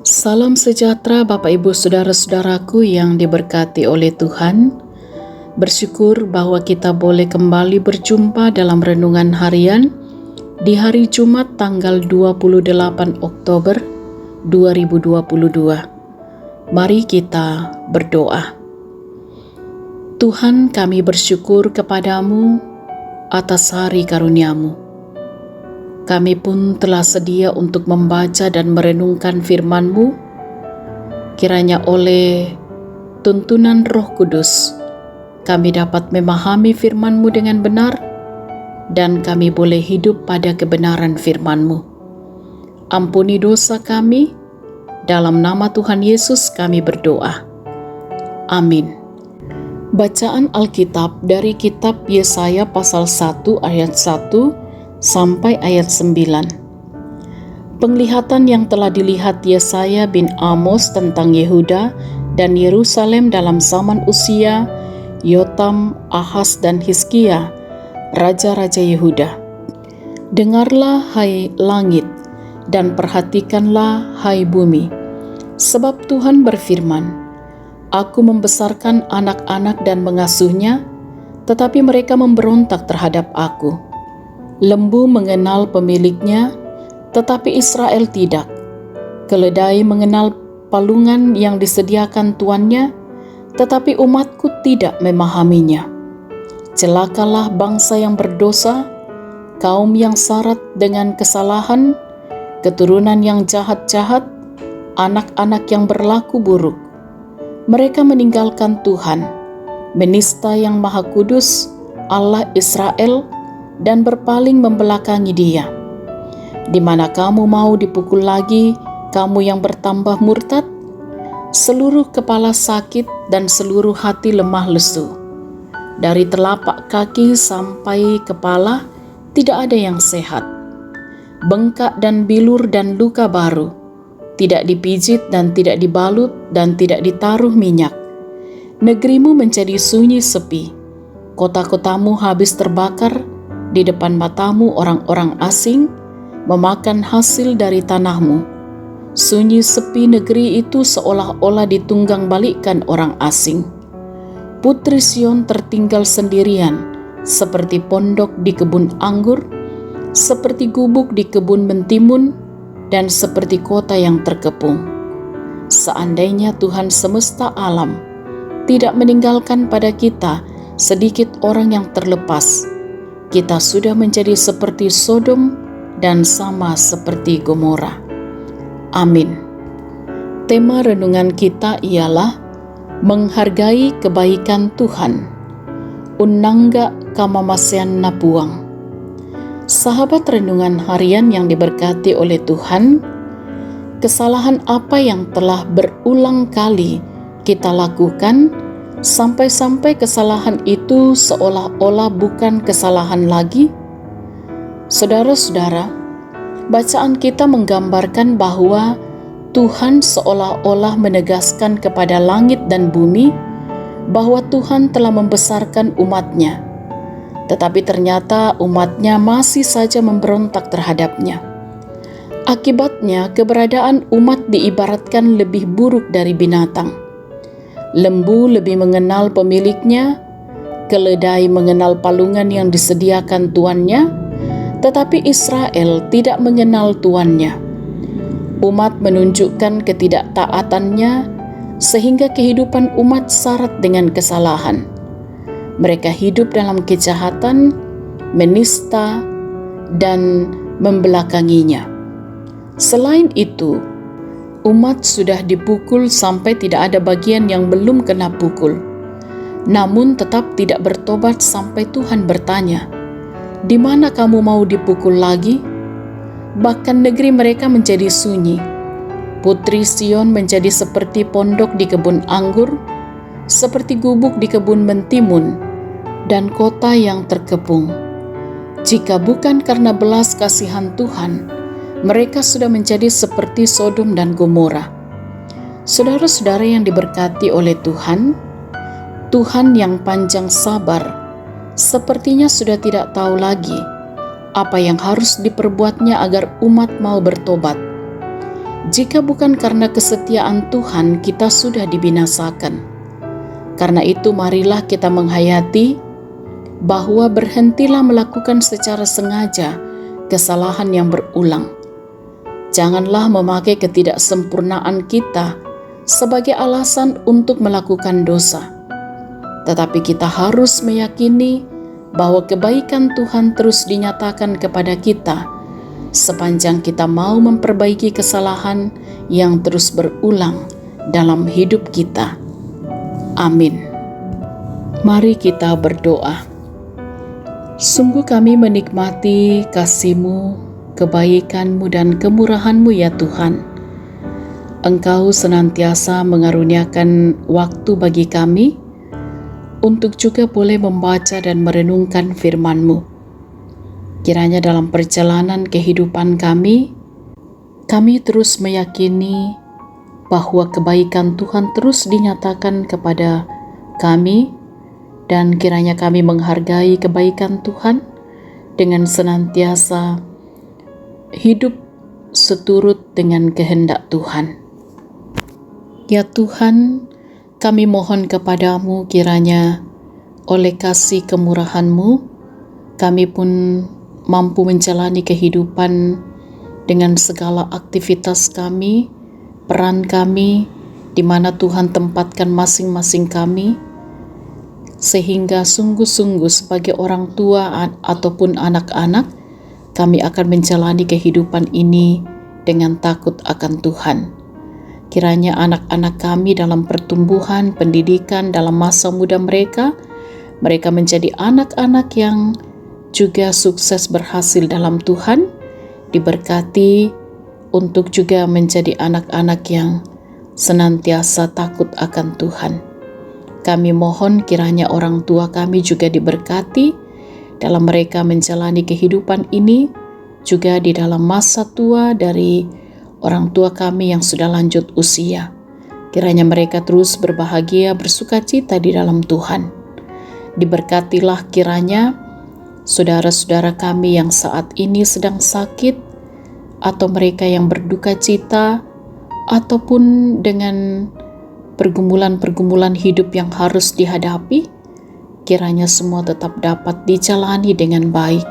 Salam sejahtera Bapak Ibu Saudara-saudaraku yang diberkati oleh Tuhan. Bersyukur bahwa kita boleh kembali berjumpa dalam renungan harian di hari Jumat tanggal 28 Oktober 2022. Mari kita berdoa. Tuhan, kami bersyukur kepadamu atas hari karunia-Mu. Kami pun telah sedia untuk membaca dan merenungkan firman-Mu. Kiranya oleh tuntunan Roh Kudus, kami dapat memahami firman-Mu dengan benar, dan kami boleh hidup pada kebenaran firman-Mu. Ampuni dosa kami, dalam nama Tuhan Yesus kami berdoa. Amin. Bacaan Alkitab dari kitab Yesaya pasal 1 ayat 1 sampai ayat 9. Penglihatan yang telah dilihat Yesaya bin Amos tentang Yehuda dan Yerusalem dalam zaman Uzia, Yotam, Ahaz dan Hizkia, raja-raja Yehuda. Dengarlah hai langit, dan perhatikanlah hai bumi, sebab Tuhan berfirman, Aku membesarkan anak-anak dan mengasuhnya, tetapi mereka memberontak terhadap Aku. Lembu mengenal pemiliknya, tetapi Israel tidak. Keledai mengenal palungan yang disediakan tuannya, tetapi umatku tidak memahaminya. Celakalah bangsa yang berdosa, kaum yang syarat dengan kesalahan, keturunan yang jahat-jahat, anak-anak yang berlaku buruk. Mereka meninggalkan Tuhan, menista yang Maha Kudus, Allah Israel, dan berpaling membelakangi Dia. Di mana kamu mau dipukul lagi, kamu yang bertambah murtad? Seluruh kepala sakit dan seluruh hati lemah lesu. Dari telapak kaki sampai kepala tidak ada yang sehat. Bengkak dan bilur dan luka baru, tidak dipijit dan tidak dibalut dan tidak ditaruh minyak. Negerimu menjadi sunyi sepi, kota-kotamu habis terbakar. Di depan matamu orang-orang asing memakan hasil dari tanahmu. Sunyi sepi negeri itu seolah-olah ditunggang balikkan orang asing. Putri Sion tertinggal sendirian, seperti pondok di kebun anggur, seperti gubuk di kebun mentimun, dan seperti kota yang terkepung. Seandainya Tuhan semesta alam tidak meninggalkan pada kita sedikit orang yang terlepas, kita sudah menjadi seperti Sodom dan sama seperti Gomora. Amin. Tema renungan kita ialah menghargai kebaikan Tuhan. Unangga kamamasean napuang. Sahabat renungan harian yang diberkati oleh Tuhan, kesalahan apa yang telah berulang kali kita lakukan sampai-sampai kesalahan itu seolah-olah bukan kesalahan lagi? Saudara-saudara, bacaan kita menggambarkan bahwa Tuhan seolah-olah menegaskan kepada langit dan bumi bahwa Tuhan telah membesarkan umatnya, tetapi ternyata umatnya masih saja memberontak terhadapnya. Akibatnya, keberadaan umat diibaratkan lebih buruk dari binatang. Lembu lebih mengenal pemiliknya, keledai mengenal palungan yang disediakan tuannya, tetapi Israel tidak mengenal tuannya. Umat menunjukkan ketidaktaatannya, sehingga kehidupan umat syarat dengan kesalahan. Mereka hidup dalam kejahatan, menista, dan membelakanginya. Selain itu, umat sudah dipukul sampai tidak ada bagian yang belum kena pukul, namun tetap tidak bertobat sampai Tuhan bertanya, "Di mana kamu mau dipukul lagi?" Bahkan negeri mereka menjadi sunyi. Putri Sion menjadi seperti pondok di kebun anggur, seperti gubuk di kebun mentimun, dan kota yang terkepung. Jika bukan karena belas kasihan Tuhan, mereka sudah menjadi seperti Sodom dan Gomora. Saudara-saudara yang diberkati oleh Tuhan, Tuhan yang panjang sabar, sepertinya sudah tidak tahu lagi apa yang harus diperbuatnya agar umat mau bertobat. Jika bukan karena kesetiaan Tuhan, kita sudah dibinasakan. Karena itu marilah kita menghayati bahwa berhentilah melakukan secara sengaja kesalahan yang berulang. Janganlah memakai ketidaksempurnaan kita sebagai alasan untuk melakukan dosa. Tetapi kita harus meyakini bahwa kebaikan Tuhan terus dinyatakan kepada kita sepanjang kita mau memperbaiki kesalahan yang terus berulang dalam hidup kita. Amin. Mari kita berdoa. Sungguh kami menikmati kasih-Mu, kebaikan-Mu dan kemurahan-Mu ya Tuhan. Engkau senantiasa mengaruniakan waktu bagi kami untuk juga boleh membaca dan merenungkan firman-Mu. Kiranya dalam perjalanan kehidupan kami terus meyakini bahwa kebaikan Tuhan terus dinyatakan kepada kami, dan kiranya kami menghargai kebaikan Tuhan dengan senantiasa hidup seturut dengan kehendak Tuhan. Ya Tuhan, kami mohon kepadamu kiranya oleh kasih kemurahan-Mu, kami pun mampu menjalani kehidupan dengan segala aktivitas kami, peran kami, di mana Tuhan tempatkan masing-masing kami, sehingga sungguh-sungguh sebagai orang tua ataupun anak-anak, kami akan menjalani kehidupan ini dengan takut akan Tuhan. Kiranya anak-anak kami dalam pertumbuhan, pendidikan, dalam masa muda mereka menjadi anak-anak yang juga sukses berhasil dalam Tuhan, diberkati untuk juga menjadi anak-anak yang senantiasa takut akan Tuhan. Kami mohon kiranya orang tua kami juga diberkati dalam mereka menjalani kehidupan ini, juga di dalam masa tua dari orang tua kami yang sudah lanjut usia. Kiranya mereka terus berbahagia, bersukacita di dalam Tuhan. Diberkatilah kiranya saudara-saudara kami yang saat ini sedang sakit, atau mereka yang berduka cita, ataupun dengan pergumulan-pergumulan hidup yang harus dihadapi, kiranya semua tetap dapat dijalani dengan baik.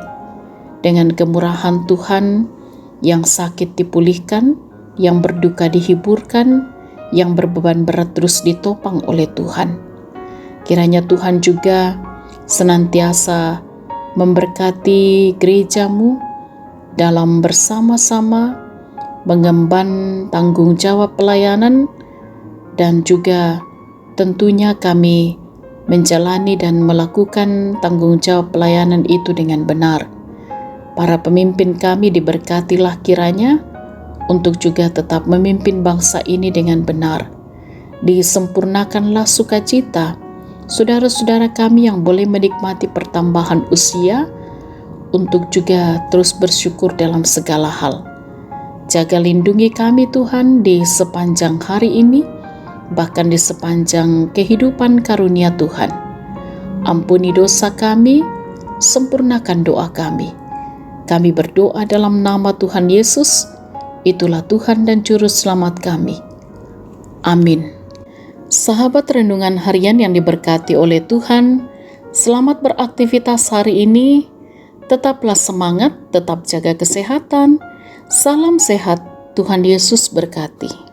Dengan kemurahan Tuhan, yang sakit dipulihkan, yang berduka dihiburkan, yang berbeban berat terus ditopang oleh Tuhan. Kiranya Tuhan juga senantiasa memberkati gereja-Mu dalam bersama-sama mengemban tanggung jawab pelayanan, dan juga tentunya kami menjalani dan melakukan tanggung jawab pelayanan itu dengan benar. Para pemimpin kami diberkatilah kiranya untuk juga tetap memimpin bangsa ini dengan benar. Disempurnakanlah sukacita saudara-saudara kami yang boleh menikmati pertambahan usia, untuk juga terus bersyukur dalam segala hal. Jaga lindungi kami Tuhan di sepanjang hari ini, bahkan di sepanjang kehidupan karunia Tuhan. Ampuni dosa kami, sempurnakan doa kami. Kami berdoa dalam nama Tuhan Yesus, itulah Tuhan dan Juru Selamat kami. Amin. Sahabat renungan harian yang diberkati oleh Tuhan, selamat beraktivitas hari ini. Tetaplah semangat, tetap jaga kesehatan. Salam sehat, Tuhan Yesus berkati.